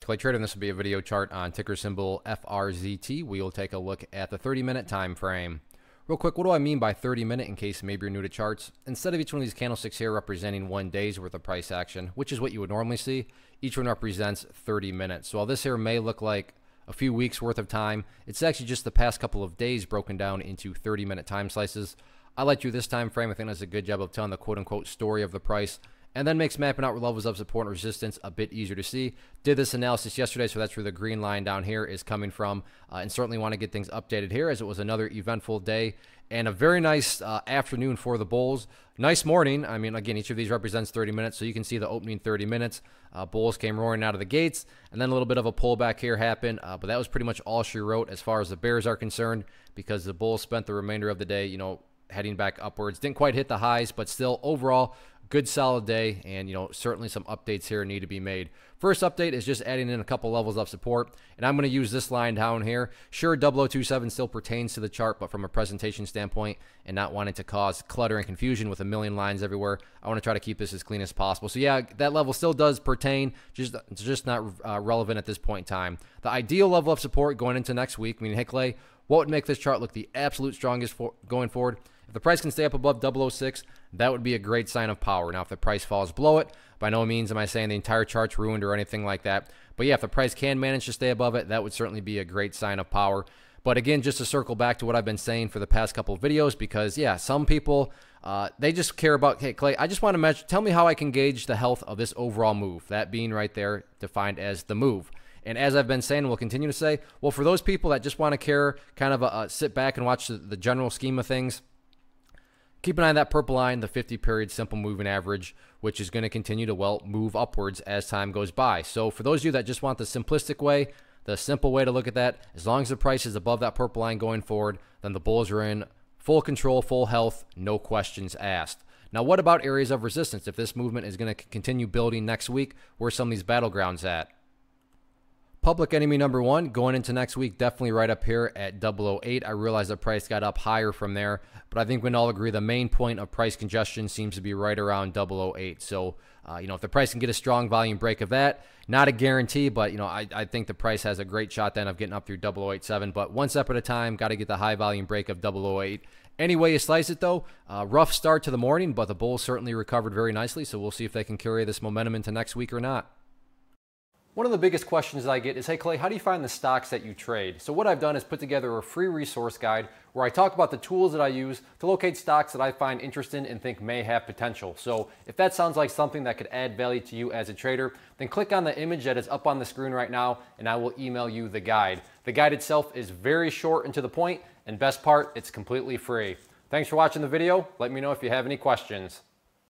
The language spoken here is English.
Clay Trader, and this will be a video chart on ticker symbol FRZT. We will take a look at the 30-minute time frame. Real quick, what do I mean by 30-minute in case maybe you're new to charts? Instead of each one of these candlesticks here representing 1 day's worth of price action, which is what you would normally see, each one represents 30 minutes. So while this here may look like a few weeks worth of time, it's actually just the past couple of days broken down into 30-minute time slices. I like to this time frame. I think that's a good job of telling the quote-unquote story of the price, and then makes mapping out levels of support and resistance a bit easier to see. Did this analysis yesterday, so that's where the green line down here is coming from, and certainly want to get things updated here as it was another eventful day and a very nice afternoon for the bulls. Nice morning. I mean, again, each of these represents 30 minutes, so you can see the opening 30 minutes. Bulls came roaring out of the gates, and then a little bit of a pullback here happened, but that was pretty much all she wrote as far as the bears are concerned, because the bulls spent the remainder of the day, heading back upwards. Didn't quite hit the highs, but still overall good solid day, and certainly some updates here need to be made. First update is just adding in a couple levels of support, and I'm going to use this line down here. Sure, 0027 still pertains to the chart, but from a presentation standpoint and not wanting to cause clutter and confusion with a million lines everywhere, I want to try to keep this as clean as possible. So yeah, that level still does pertain, it's just not relevant at this point in time. The ideal level of support going into next week, meaning, hey Clay, what would make this chart look the absolute strongest going forward? If the price can stay up above 006, that would be a great sign of power. Now, if the price falls below it, by no means am I saying the entire chart's ruined or anything like that. But yeah, if the price can manage to stay above it, that would certainly be a great sign of power. But again, just to circle back to what I've been saying for the past couple of videos, because yeah, some people, they just care about, hey Clay, I just want to measure, tell me how I can gauge the health of this overall move. That being right there defined as the move. And as I've been saying, we'll continue to say, well, for those people that just want to care, kind of sit back and watch the general scheme of things, keep an eye on that purple line, the 50-period simple moving average, which is going to continue to, move upwards as time goes by. So for those of you that just want the simplistic way, the simple way to look at that, as long as the price is above that purple line going forward, then the bulls are in full control, full health, no questions asked. Now, what about areas of resistance? If this movement is going to continue building next week, where are some of these battlegrounds at? Public enemy number one going into next week, definitely right up here at 008. I realize the price got up higher from there, but I think we can all agree the main point of price congestion seems to be right around 008. So, if the price can get a strong volume break of that, not a guarantee, but, I think the price has a great shot then of getting up through 007. But one step at a time, got to get the high volume break of 008. Any way you slice it, though, rough start to the morning, but the bulls certainly recovered very nicely. So we'll see if they can carry this momentum into next week or not. One of the biggest questions that I get is, hey Clay, how do you find the stocks that you trade? So what I've done is put together a free resource guide where I talk about the tools that I use to locate stocks that I find interesting and think may have potential. So if that sounds like something that could add value to you as a trader, then click on the image that is up on the screen right now and I will email you the guide. The guide itself is very short and to the point, and best part, it's completely free. Thanks for watching the video. Let me know if you have any questions.